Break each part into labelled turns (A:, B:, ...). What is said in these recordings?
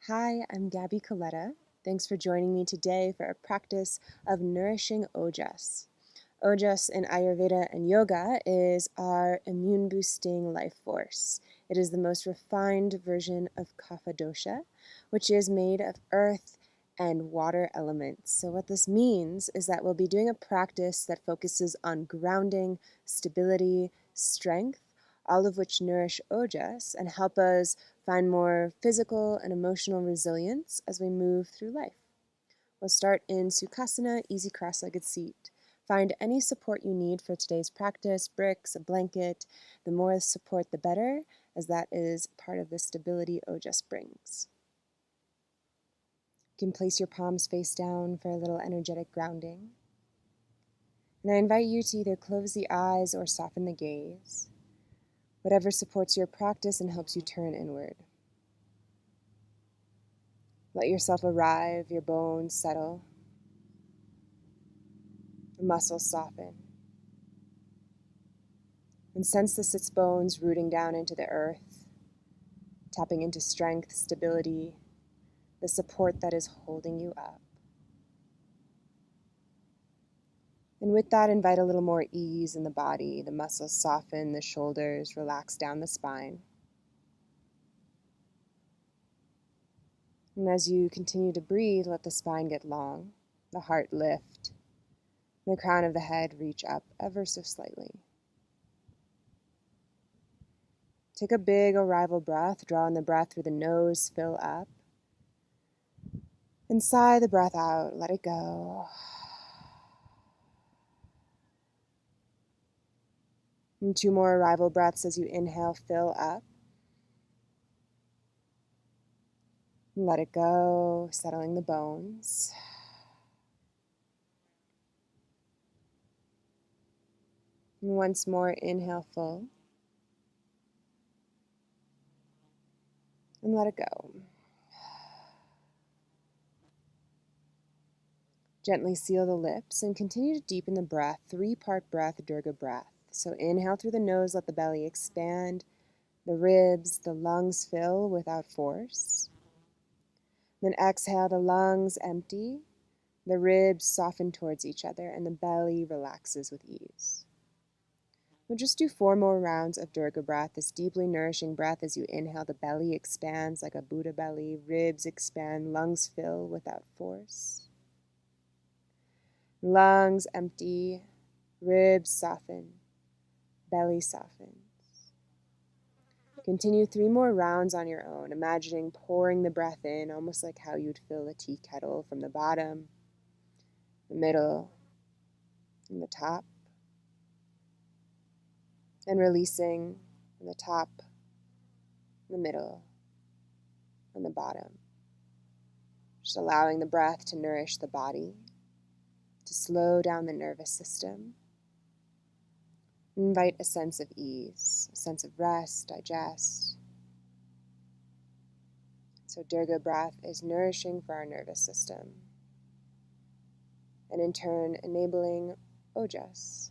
A: Hi, I'm Gaby Colletta. Thanks for joining me today for a practice of Nourishing Ojas. Ojas in Ayurveda and yoga is our immune-boosting life force. It is the most refined version of Kapha dosha, which is made of earth and water elements. So what this means is that we'll be doing a practice that focuses on grounding, stability, strength, all of which nourish ojas and help us find more physical and emotional resilience as we move through life. We'll start in Sukhasana, easy cross-legged seat. Find any support you need for today's practice, bricks, a blanket. The more support, the better, as that is part of the stability Ojas brings. You can place your palms face down for a little energetic grounding. And I invite you to either close the eyes or soften the gaze, whatever supports your practice and helps you turn inward. Let yourself arrive, your bones settle, the muscles soften. And sense the sits bones rooting down into the earth, tapping into strength, stability, the support that is holding you up. And with that, invite a little more ease in the body. The muscles soften, the shoulders relax down the spine. And as you continue to breathe, let the spine get long, the heart lift, and the crown of the head reach up ever so slightly. Take a big arrival breath, draw in the breath through the nose, fill up. And sigh the breath out, let it go. And 2 more arrival breaths as you inhale, fill up. And let it go, settling the bones. And once more, inhale full. And let it go. Gently seal the lips and continue to deepen the breath, 3-part breath, Dirga breath. So inhale through the nose, let the belly expand, the ribs, the lungs fill without force. Then exhale, the lungs empty, the ribs soften towards each other, and the belly relaxes with ease. We'll just do 4 more rounds of Dirga breath, this deeply nourishing breath. As you inhale, the belly expands like a Buddha belly, ribs expand, lungs fill without force. Lungs empty, ribs soften, belly softens. Continue 3 more rounds on your own, imagining pouring the breath in, almost like how you'd fill a tea kettle from the bottom, the middle, and the top. And releasing from the top, the middle, and the bottom. Just allowing the breath to nourish the body, to slow down the nervous system. Invite a sense of ease, a sense of rest, digest. So Dirga breath is nourishing for our nervous system, and in turn enabling Ojas.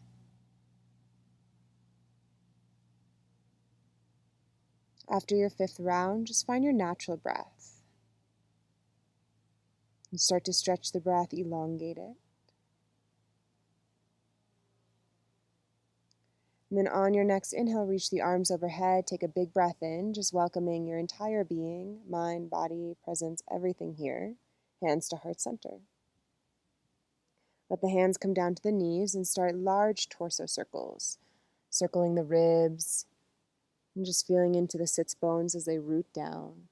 A: After your 5th round, just find your natural breath. And start to stretch the breath, elongate it. And then on your next inhale, reach the arms overhead. Take a big breath in, just welcoming your entire being, mind, body, presence, everything here. Hands to heart center. Let the hands come down to the knees and start large torso circles, circling the ribs, and just feeling into the sits bones as they root down.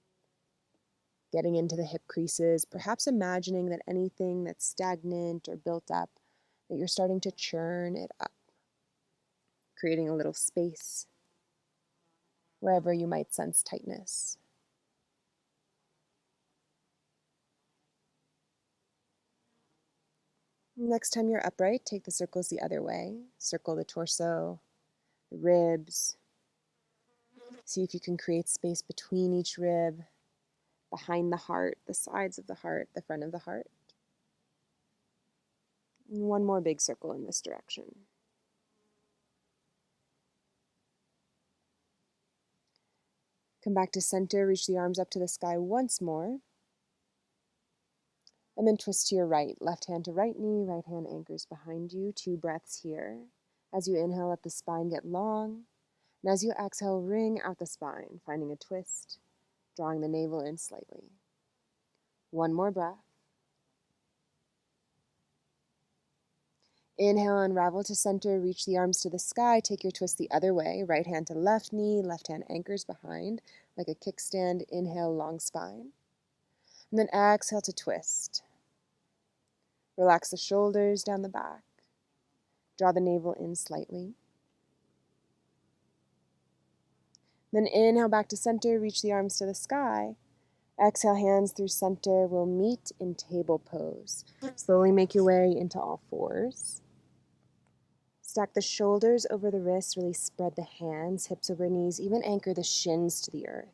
A: Getting into the hip creases, perhaps imagining that anything that's stagnant or built up, that you're starting to churn it up, creating a little space wherever you might sense tightness. Next time you're upright, take the circles the other way. Circle the torso, the ribs. See if you can create space between each rib, behind the heart, the sides of the heart, the front of the heart. And 1 more big circle in this direction. Come back to center, reach the arms up to the sky once more. And then twist to your right. Left hand to right knee, right hand anchors behind you. 2 breaths here. As you inhale, let the spine get long. And as you exhale, ring out the spine, finding a twist, drawing the navel in slightly. 1 more breath. Inhale, unravel to center, reach the arms to the sky, take your twist the other way. Right hand to left knee, left hand anchors behind, like a kickstand. Inhale, long spine. And then exhale to twist. Relax the shoulders down the back. Draw the navel in slightly. Then inhale back to center, reach the arms to the sky. Exhale, hands through center. We'll meet in table pose. Slowly make your way into all fours. Stack the shoulders over the wrists, really spread the hands, hips over knees, even anchor the shins to the earth.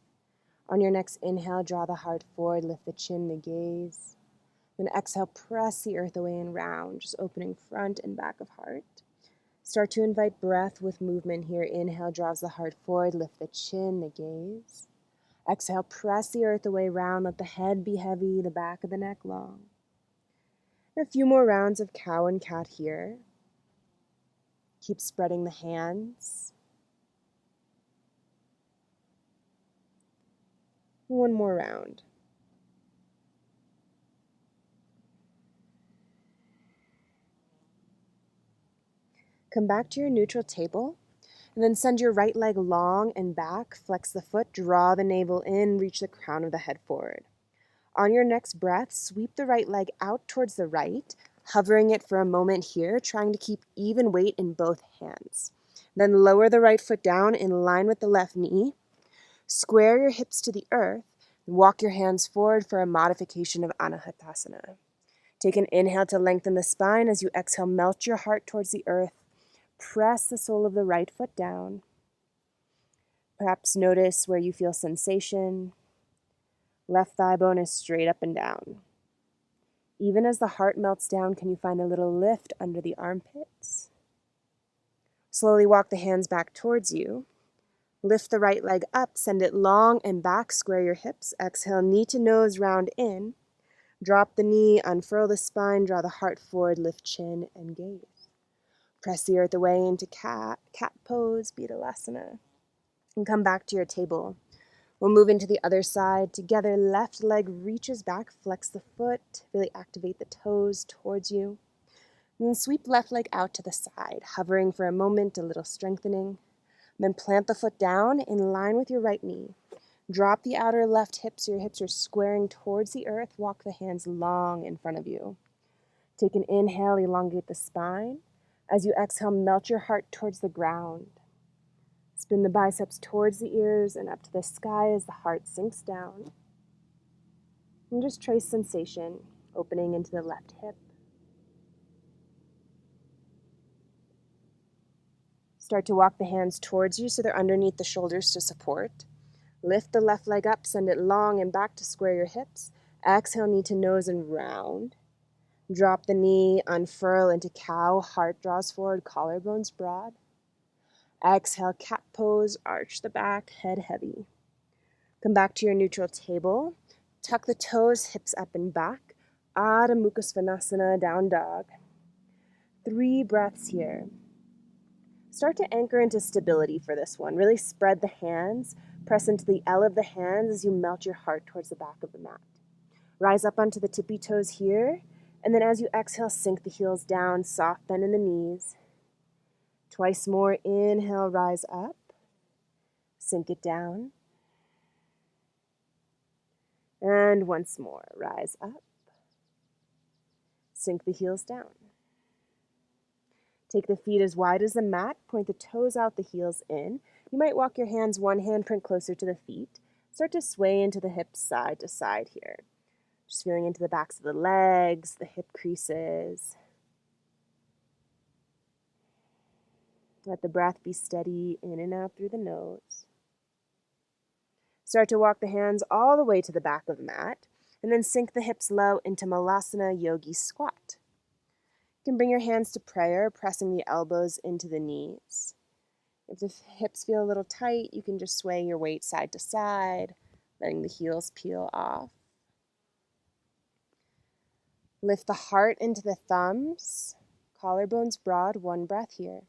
A: On your next inhale, draw the heart forward, lift the chin, the gaze. Then exhale, press the earth away and round, just opening front and back of heart. Start to invite breath with movement here. Inhale draws the heart forward, lift the chin, the gaze. Exhale, press the earth away, round, let the head be heavy, the back of the neck long. And a few more rounds of cow and cat here. Keep spreading the hands. 1 more round. Come back to your neutral table, and then send your right leg long and back, flex the foot, draw the navel in, reach the crown of the head forward. On your next breath, sweep the right leg out towards the right, hovering it for a moment here, trying to keep even weight in both hands. Then lower the right foot down in line with the left knee. Square your hips to the earth, and walk your hands forward for a modification of Anahatasana. Take an inhale to lengthen the spine. As you exhale, melt your heart towards the earth. Press the sole of the right foot down. Perhaps notice where you feel sensation. Left thigh bone is straight up and down. Even as the heart melts down, can you find a little lift under the armpits? Slowly walk the hands back towards you. Lift the right leg up, send it long and back, square your hips. Exhale, knee to nose, round in. Drop the knee, unfurl the spine, draw the heart forward, lift chin and gaze. Press the earth away into cat pose, Betalasana. And come back to your table. We'll move into the other side. Together, left leg reaches back, flex the foot, really activate the toes towards you. And then sweep left leg out to the side, hovering for a moment, a little strengthening. Then plant the foot down in line with your right knee. Drop the outer left hip so your hips are squaring towards the earth. Walk the hands long in front of you. Take an inhale, elongate the spine. As you exhale, melt your heart towards the ground. Spin the biceps towards the ears and up to the sky as the heart sinks down. And just trace sensation, opening into the left hip. Start to walk the hands towards you so they're underneath the shoulders to support. Lift the left leg up, send it long and back to square your hips. Exhale, knee to nose and round. Drop the knee, unfurl into cow, heart draws forward, collarbones broad. Exhale, cat pose, arch the back, head heavy. Come back to your neutral table. Tuck the toes, hips up and back. Adho Mukha Svanasana, down dog. 3 breaths here. Start to anchor into stability for this one. Really spread the hands. Press into the L of the hands as you melt your heart towards the back of the mat. Rise up onto the tippy toes here. And then as you exhale, sink the heels down, soft bend in the knees. Twice more, inhale, rise up. Sink it down. And once more, rise up. Sink the heels down. Take the feet as wide as the mat. Point the toes out, the heels in. You might walk your hands one handprint closer to the feet. Start to sway into the hips side to side here. Just feeling into the backs of the legs, the hip creases. Let the breath be steady in and out through the nose. Start to walk the hands all the way to the back of the mat, and then sink the hips low into Malasana Yogi Squat. You can bring your hands to prayer, pressing the elbows into the knees. If the hips feel a little tight, you can just sway your weight side to side, letting the heels peel off. Lift the heart into the thumbs, collarbones broad, one breath here.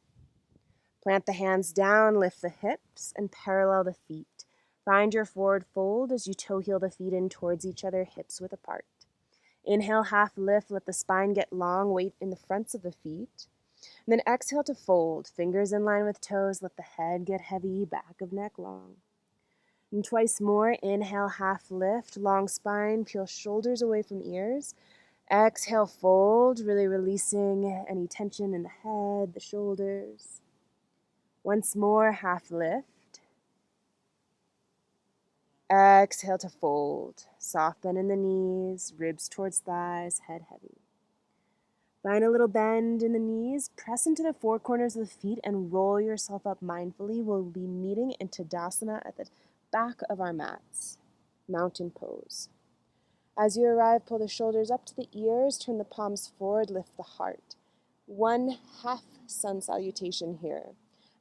A: Plant the hands down, lift the hips, and parallel the feet. Find your forward fold as you toe heel the feet in towards each other, hips width apart. Inhale, half lift, let the spine get long, weight in the fronts of the feet. And then exhale to fold, fingers in line with toes, let the head get heavy, back of neck long. And twice more, inhale, half lift, long spine, peel shoulders away from ears. Exhale, fold, really releasing any tension in the head, the shoulders. Once more, half lift. Exhale to fold. Soft bend in the knees, ribs towards thighs, head heavy. Find a little bend in the knees, press into the four corners of the feet and roll yourself up mindfully. We'll be meeting in Tadasana at the back of our mats, mountain pose. As you arrive, pull the shoulders up to the ears, turn the palms forward, lift the heart. One half sun salutation here.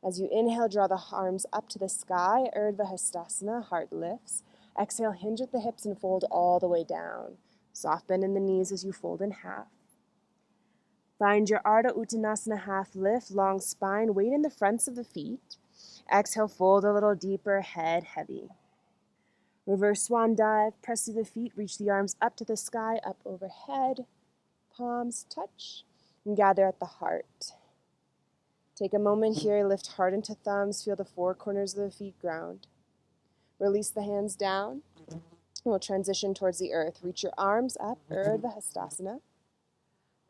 A: As you inhale, draw the arms up to the sky, Urdhva Hastasana, heart lifts. Exhale, hinge at the hips and fold all the way down. Soft bend in the knees as you fold in half. Find your Ardha Uttanasana half lift, long spine, weight in the fronts of the feet. Exhale, fold a little deeper, head heavy. Reverse swan dive, press through the feet, reach the arms up to the sky, up overhead. Palms touch, and gather at the heart. Take a moment here, lift heart into thumbs, feel the four corners of the feet ground. Release the hands down, and we'll transition towards the earth. Reach your arms up, Urdhva Hastasana.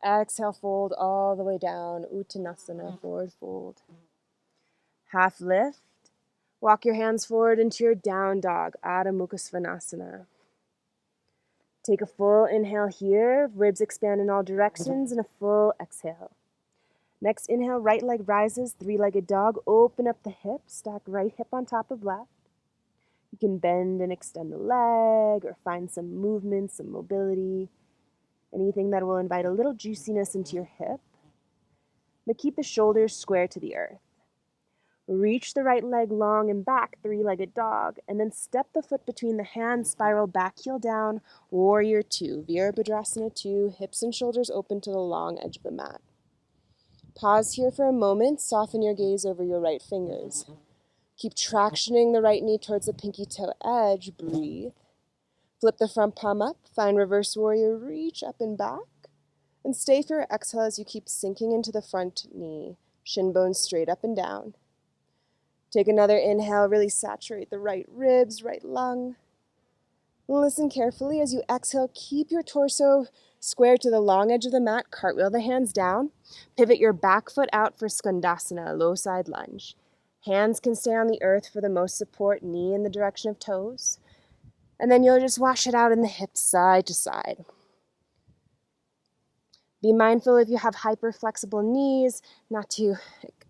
A: Exhale, fold all the way down, Uttanasana, forward fold. Half lift. Walk your hands forward into your down dog, Adho Mukha Svanasana. Take a full inhale here, ribs expand in all directions, and a full exhale. Next inhale, right leg rises, three-legged dog, open up the hips, stack right hip on top of left. You can bend and extend the leg or find some movement, some mobility, anything that will invite a little juiciness into your hip. But keep the shoulders square to the earth. Reach the right leg long and back, three-legged dog, and then step the foot between the hands, spiral back, heel down, warrior two, Virabhadrasana 2, hips and shoulders open to the long edge of the mat. Pause here for a moment, soften your gaze over your right fingers. Keep tractioning the right knee towards the pinky toe edge, breathe. Flip the front palm up, find reverse warrior, reach up and back, and stay for your exhale as you keep sinking into the front knee, shin bones straight up and down. Take another inhale, really saturate the right ribs, right lung. Listen carefully as you exhale, keep your torso square to the long edge of the mat, cartwheel the hands down, pivot your back foot out for Skandasana, low side lunge. Hands can stay on the earth for the most support, knee in the direction of toes. And then you'll just wash it out in the hips side to side. Be mindful if you have hyper-flexible knees, not to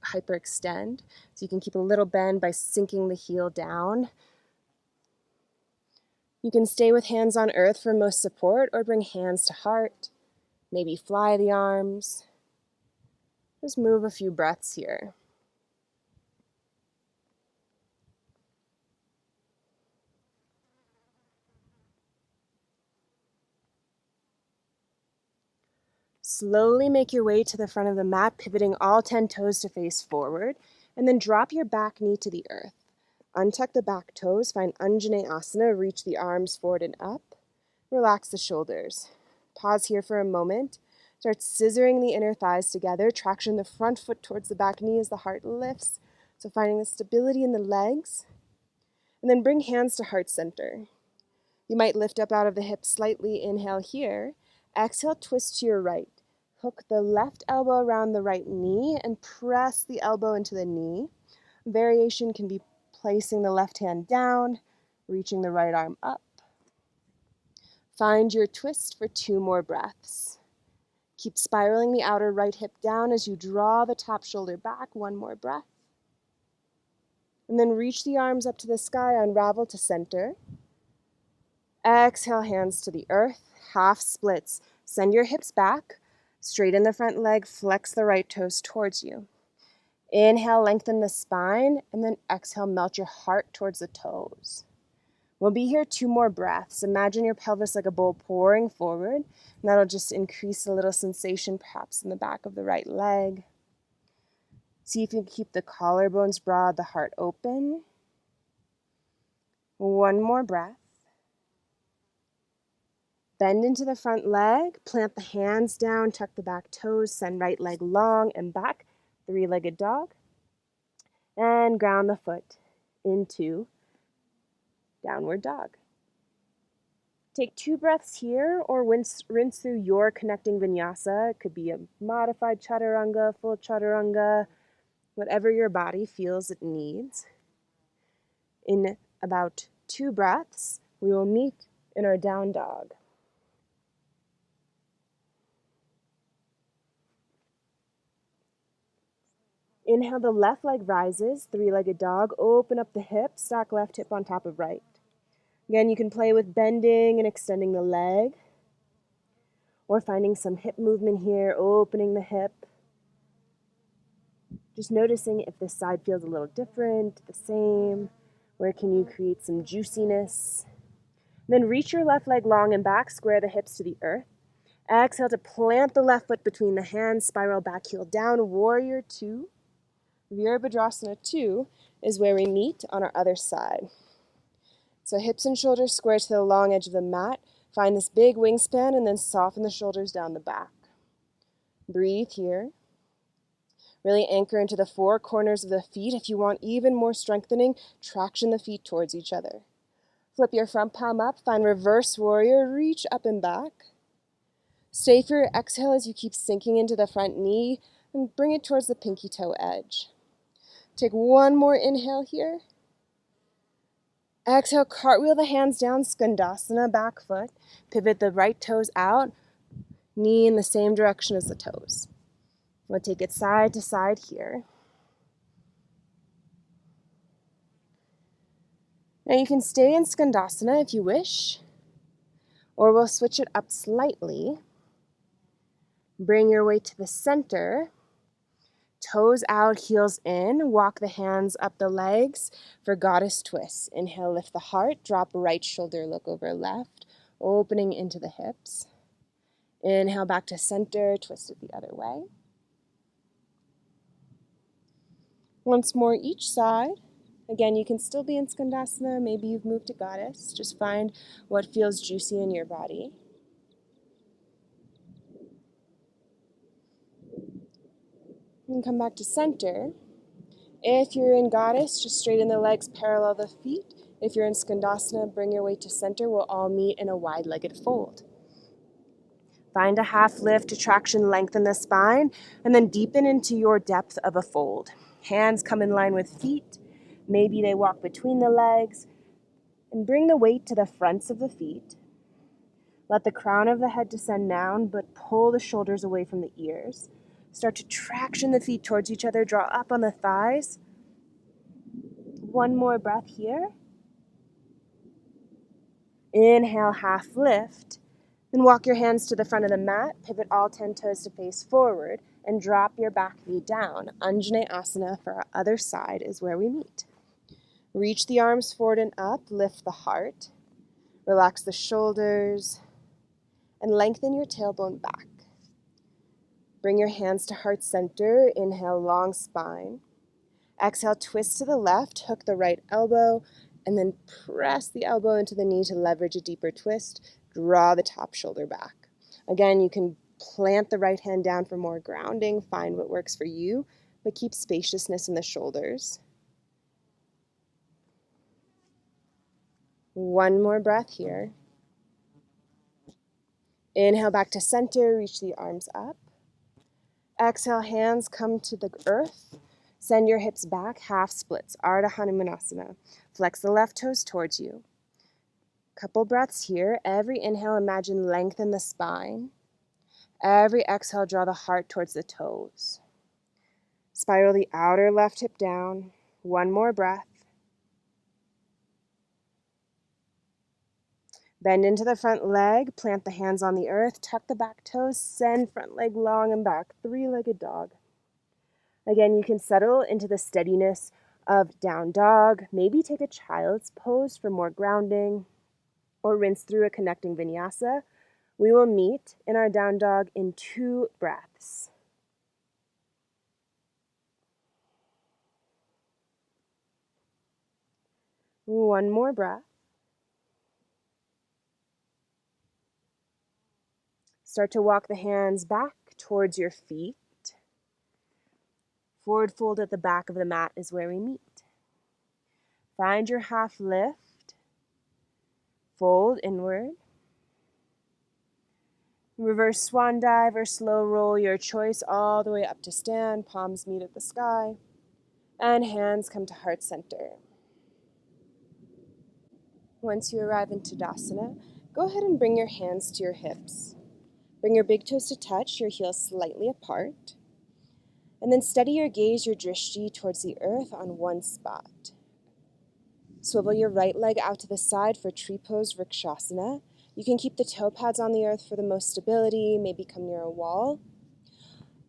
A: hyperextend. So you can keep a little bend by sinking the heel down. You can stay with hands on earth for most support or bring hands to heart. Maybe fly the arms. Just move a few breaths here. Slowly make your way to the front of the mat, pivoting all 10 toes to face forward, and then drop your back knee to the earth. Untuck the back toes, find Anjaneyasana, reach the arms forward and up. Relax the shoulders. Pause here for a moment. Start scissoring the inner thighs together, traction the front foot towards the back knee as the heart lifts. So finding the stability in the legs. And then bring hands to heart center. You might lift up out of the hips slightly, inhale here. Exhale, twist to your right. Hook the left elbow around the right knee and press the elbow into the knee. Variation can be placing the left hand down, reaching the right arm up. Find your twist for 2 more breaths. Keep spiraling the outer right hip down as you draw the top shoulder back. 1 more breath. And then reach the arms up to the sky, unravel to center. Exhale, hands to the earth, half splits. Send your hips back, straighten the front leg, flex the right toes towards you. Inhale, lengthen the spine, and then exhale, melt your heart towards the toes. We'll be here 2 more breaths. Imagine your pelvis like a bowl pouring forward, and that'll just increase a little sensation perhaps in the back of the right leg. See if you can keep the collarbones broad, the heart open. 1 more breath. Bend into the front leg, plant the hands down, tuck the back toes, send right leg long and back, 3-legged dog. And ground the foot into downward dog. Take 2 breaths here or rinse through your connecting vinyasa. It could be a modified chaturanga, full chaturanga, whatever your body feels it needs. In about 2 breaths, we will meet in our down dog. Inhale, the left leg rises, 3-legged dog. Open up the hips, stack left hip on top of right. Again, you can play with bending and extending the leg, or finding some hip movement here, opening the hip. Just noticing if this side feels a little different, the same. Where can you create some juiciness? Then reach your left leg long and back, square the hips to the earth. Exhale to plant the left foot between the hands, spiral back heel down, warrior 2. Virabhadrasana 2 is where we meet on our other side. So hips and shoulders square to the long edge of the mat. Find this big wingspan and then soften the shoulders down the back. Breathe here. Really anchor into the 4 corners of the feet. If you want even more strengthening, traction the feet towards each other. Flip your front palm up, find reverse warrior, reach up and back. Stay for your exhale as you keep sinking into the front knee and bring it towards the pinky toe edge. Take 1 more inhale here. Exhale, cartwheel the hands down, skandasana, back foot. Pivot the right toes out, knee in the same direction as the toes. We'll take it side to side here. Now you can stay in skandasana if you wish, or we'll switch it up slightly. Bring your weight to the center. Toes out, heels in. Walk the hands up the legs for goddess twists. Inhale, lift the heart. Drop right shoulder, look over left. Opening into the hips. Inhale, back to center. Twist it the other way. Once more each side. Again, you can still be in skandasana. Maybe you've moved to goddess. Just find what feels juicy in your body. And come back to center. If you're in goddess, just straighten the legs, parallel the feet. If you're in skandasana, bring your weight to center. We'll all meet in a wide-legged fold. Find a half lift to traction, lengthen the spine, and then deepen into your depth of a fold. Hands come in line with feet. Maybe they walk between the legs. And bring the weight to the fronts of the feet. Let the crown of the head descend down, but pull the shoulders away from the ears. Start to traction the feet towards each other. Draw up on the thighs. 1 more breath here. Inhale, half lift. Then walk your hands to the front of the mat. Pivot all 10 toes to face forward. And drop your back knee down. Anjaneyasana for our other side is where we meet. Reach the arms forward and up. Lift the heart. Relax the shoulders. And lengthen your tailbone back. Bring your hands to heart center. Inhale, long spine. Exhale, twist to the left, hook the right elbow, and then press the elbow into the knee to leverage a deeper twist. Draw the top shoulder back. Again, you can plant the right hand down for more grounding. Find what works for you, but keep spaciousness in the shoulders. 1 more breath here. Inhale back to center, reach the arms up. Exhale, hands come to the earth. Send your hips back, half splits, Ardha Hanumanasana. Flex the left toes towards you. Couple breaths here. Every inhale, imagine lengthen the spine. Every exhale, draw the heart towards the toes. Spiral the outer left hip down. 1 more breath. Bend into the front leg, plant the hands on the earth, tuck the back toes, send front leg long and back, 3-legged dog. Again, you can settle into the steadiness of down dog. Maybe take a child's pose for more grounding, or rinse through a connecting vinyasa. We will meet in our down dog in 2 breaths. One more breath. Start to walk the hands back towards your feet. Forward fold at the back of the mat is where we meet. Find your half lift. Fold inward. Reverse swan dive or slow roll, your choice, all the way up to stand. Palms meet at the sky. And hands come to heart center. Once you arrive in Tadasana, go ahead and bring your hands to your hips. Bring your big toes to touch, your heels slightly apart. And then steady your gaze, your drishti, towards the earth on one spot. Swivel your right leg out to the side for tree pose, vrikshasana. You can keep the toe pads on the earth for the most stability, maybe come near a wall.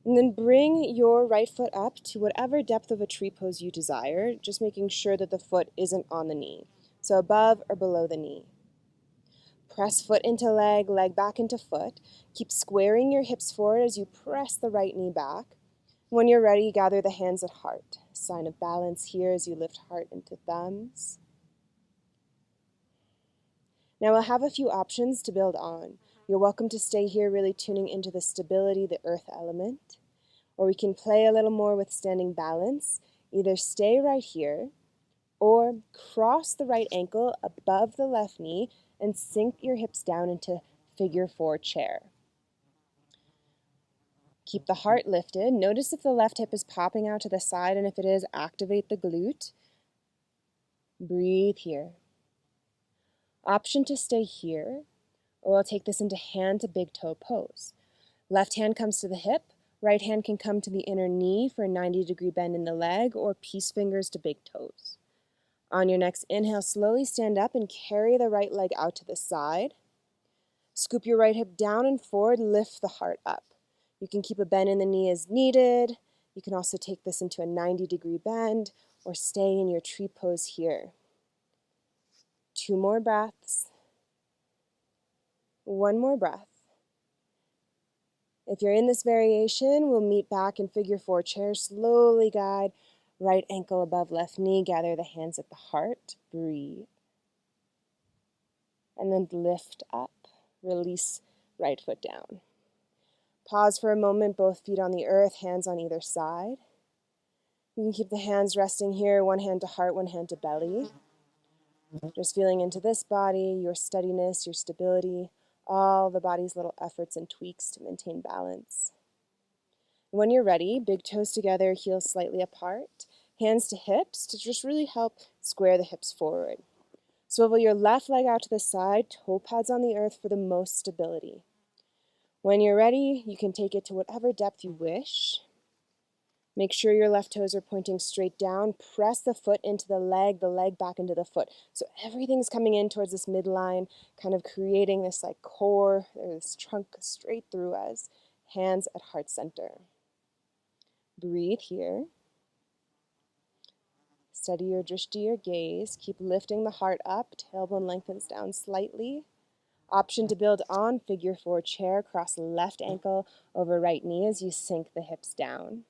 A: And then bring your right foot up to whatever depth of a tree pose you desire, just making sure that the foot isn't on the knee. So above or below the knee. Press foot into leg, leg back into foot. Keep squaring your hips forward as you press the right knee back. When you're ready, gather the hands at heart. Sign of balance here as you lift heart into thumbs. Now we'll have a few options to build on. You're welcome to stay here really tuning into the stability, the earth element. Or we can play a little more with standing balance. Either stay right here or cross the right ankle above the left knee and sink your hips down into figure 4 chair. Keep the heart lifted. Notice if the left hip is popping out to the side, and if it is, activate the glute. Breathe here. Option to stay here, or we'll take this into hand to big toe pose. Left hand comes to the hip, right hand can come to the inner knee for a 90-degree bend in the leg, or peace fingers to big toes. On your next inhale, slowly stand up and carry the right leg out to the side. Scoop your right hip down and forward, lift the heart up. You can keep a bend in the knee as needed. You can also take this into a 90-degree bend or stay in your tree pose here. 2 more breaths. 1 more breath. If you're in this variation, we'll meet back in figure 4 chair. Slowly guide right ankle above left knee. Gather the hands at the heart. Breathe. And then lift up. Release right foot down. Pause for a moment, both feet on the earth, hands on either side. You can keep the hands resting here, one hand to heart, one hand to belly. Just feeling into this body, your steadiness, your stability, all the body's little efforts and tweaks to maintain balance. When you're ready, big toes together, heels slightly apart, hands to hips to just really help square the hips forward. Swivel your left leg out to the side, toe pads on the earth for the most stability. When you're ready, you can take it to whatever depth you wish. Make sure your left toes are pointing straight down. Press the foot into the leg back into the foot. So everything's coming in towards this midline, kind of creating this like core, or this trunk straight through us. Hands at heart center. Breathe here. Steady your drishti, your gaze. Keep lifting the heart up. Tailbone lengthens down slightly. Option to build on figure 4 chair. Cross left ankle over right knee as you sink the hips down.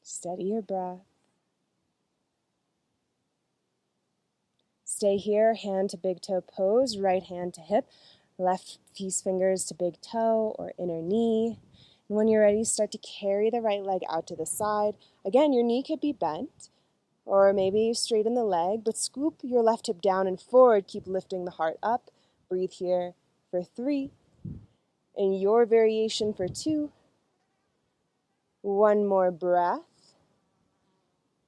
A: Steady your breath. Stay here, hand to big toe pose, right hand to hip, left peace fingers to big toe or inner knee. And when you're ready, start to carry the right leg out to the side. Again, your knee could be bent or maybe straighten the leg, but scoop your left hip down and forward. Keep lifting the heart up. Breathe here for 3. In your variation for 2. 1 more breath.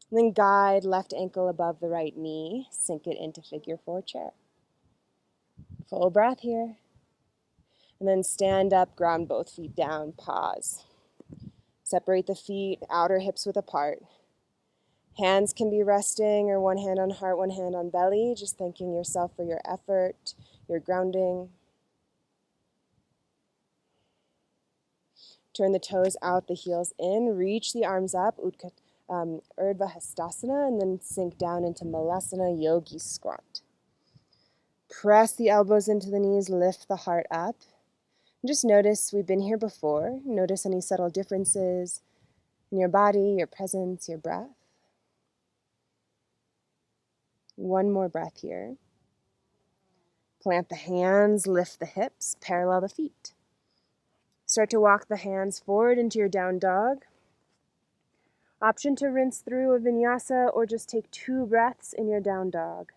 A: And then guide left ankle above the right knee. Sink it into figure 4 chair. Full breath here. And then stand up, ground both feet down, pause. Separate the feet, outer hips width apart. Hands can be resting or one hand on heart, one hand on belly. Just thanking yourself for your effort, your grounding. Turn the toes out, the heels in. Reach the arms up, Urdhva Hastasana, and then sink down into Malasana Yogi Squat. Press the elbows into the knees, lift the heart up. And just notice we've been here before. Notice any subtle differences in your body, your presence, your breath. One more breath here. Plant the hands, lift the hips, parallel the feet. Start to walk the hands forward into your down dog. Option to rinse through a vinyasa or just take 2 breaths in your down dog.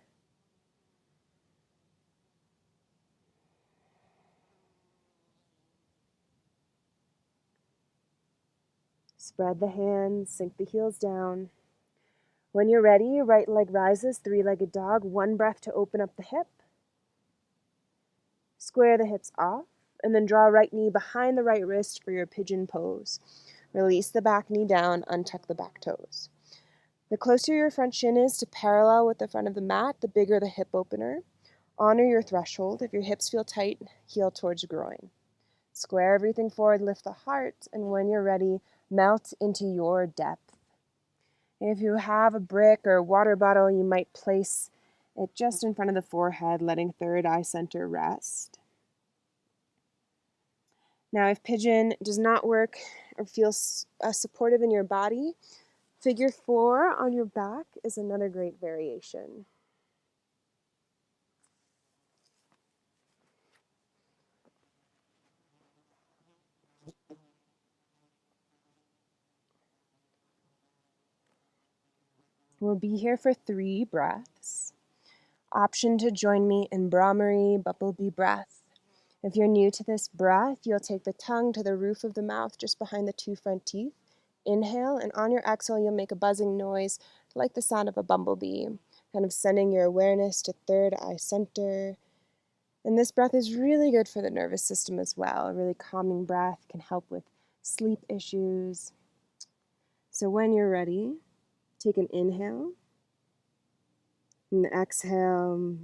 A: Spread the hands, sink the heels down. When you're ready, right leg rises, 3-legged dog. 1 breath to open up the hip. Square the hips off, and then draw right knee behind the right wrist for your pigeon pose. Release the back knee down, untuck the back toes. The closer your front shin is to parallel with the front of the mat, the bigger the hip opener. Honor your threshold. If your hips feel tight, heel towards groin. Square everything forward, lift the heart, and when you're ready, melt into your depth. If you have a brick or water bottle, you might place it just in front of the forehead, letting third eye center rest. Now, if pigeon does not work or feels supportive in your body, figure 4 on your back is another great variation. We'll be here for 3 breaths. Option to join me in Brahmari, bumblebee breath. If you're new to this breath, you'll take the tongue to the roof of the mouth just behind the 2 front teeth. Inhale, and on your exhale, you'll make a buzzing noise like the sound of a bumblebee, kind of sending your awareness to third eye center. And this breath is really good for the nervous system as well. A really calming breath can help with sleep issues. So when you're ready, take an inhale and exhale.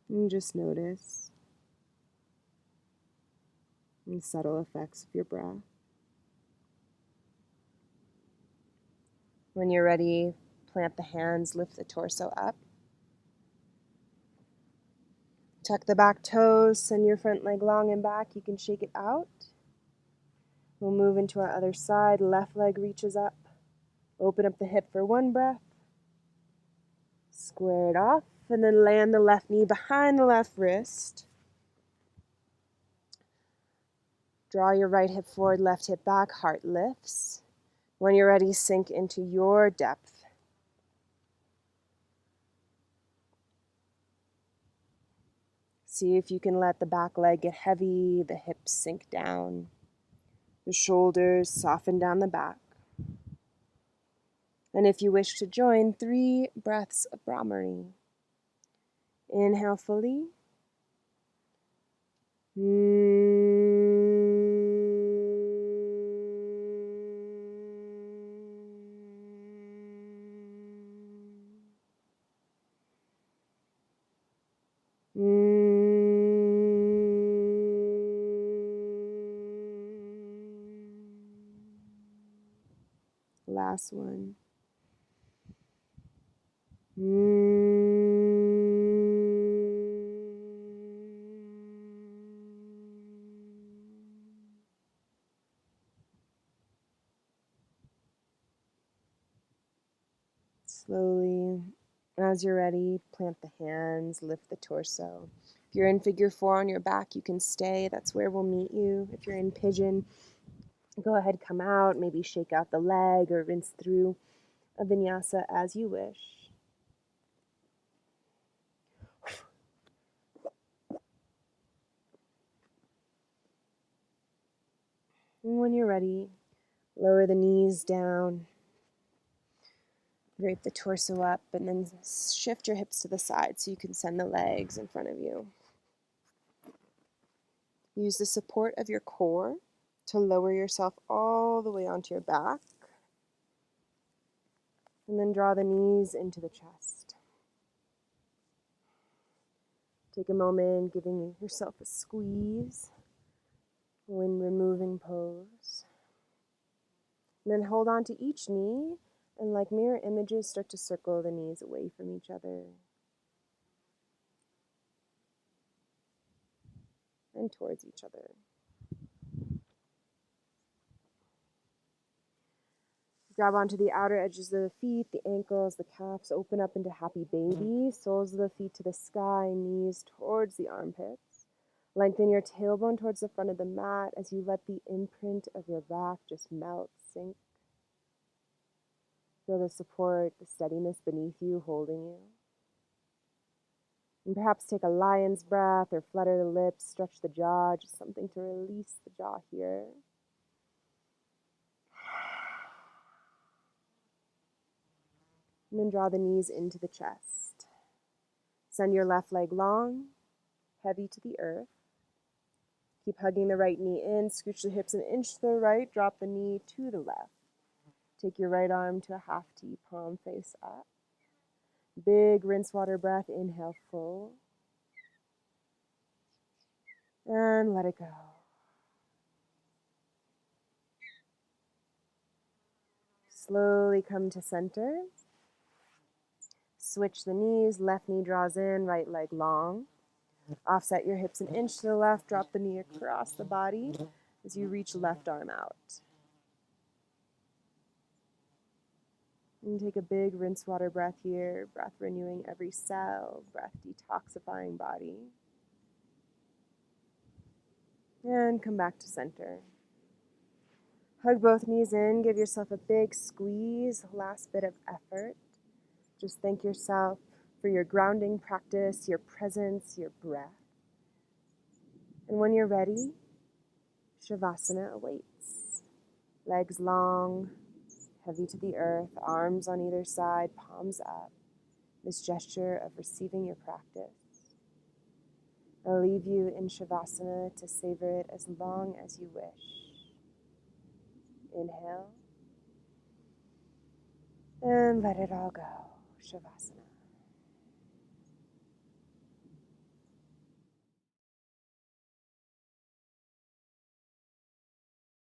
A: And just notice the subtle effects of your breath. When you're ready, plant the hands, lift the torso up. Tuck the back toes, send your front leg long and back. You can shake it out. We'll move into our other side. Left leg reaches up. Open up the hip for 1 breath. Square it off, and then land the left knee behind the left wrist. Draw your right hip forward, left hip back, heart lifts. When you're ready, sink into your depth. See if you can let the back leg get heavy, the hips sink down, the shoulders soften down the back. And if you wish to join, 3 breaths of Brahmari. Inhale fully. Last one. Slowly, as you're ready, plant the hands, lift the torso. If you're in figure 4 on your back, you can stay. That's where we'll meet you. If you're in pigeon, go ahead, come out, maybe shake out the leg or rinse through a vinyasa as you wish. And when you're ready, lower the knees down, drape the torso up, and then shift your hips to the side so you can send the legs in front of you. Use the support of your core to lower yourself all the way onto your back. And then draw the knees into the chest. Take a moment giving yourself a squeeze when removing pose. And then hold on to each knee and like mirror images start to circle the knees away from each other and towards each other. Grab onto the outer edges of the feet, the ankles, the calves, open up into happy baby, soles of the feet to the sky, knees towards the armpits. Lengthen your tailbone towards the front of the mat as you let the imprint of your back just melt, sink. Feel the support, the steadiness beneath you, holding you. And perhaps take a lion's breath or flutter the lips, stretch the jaw, just something to release the jaw here. And then draw the knees into the chest. Send your left leg long, heavy to the earth. Keep hugging the right knee in, scooch the hips an inch to the right, drop the knee to the left. Take your right arm to a half T, palm face up. Big rinse water breath, inhale full. And let it go. Slowly come to center. Switch the knees, left knee draws in, right leg long. Offset your hips an inch to the left, drop the knee across the body as you reach left arm out. And take a big rinse water breath here, breath renewing every cell, breath detoxifying body. And come back to center. Hug both knees in, give yourself a big squeeze, last bit of effort. Just thank yourself for your grounding practice, your presence, your breath. And when you're ready, Shavasana awaits. Legs long, heavy to the earth, arms on either side, palms up. This gesture of receiving your practice. I'll leave you in Shavasana to savor it as long as you wish. Inhale. And let it all go. Shavasana.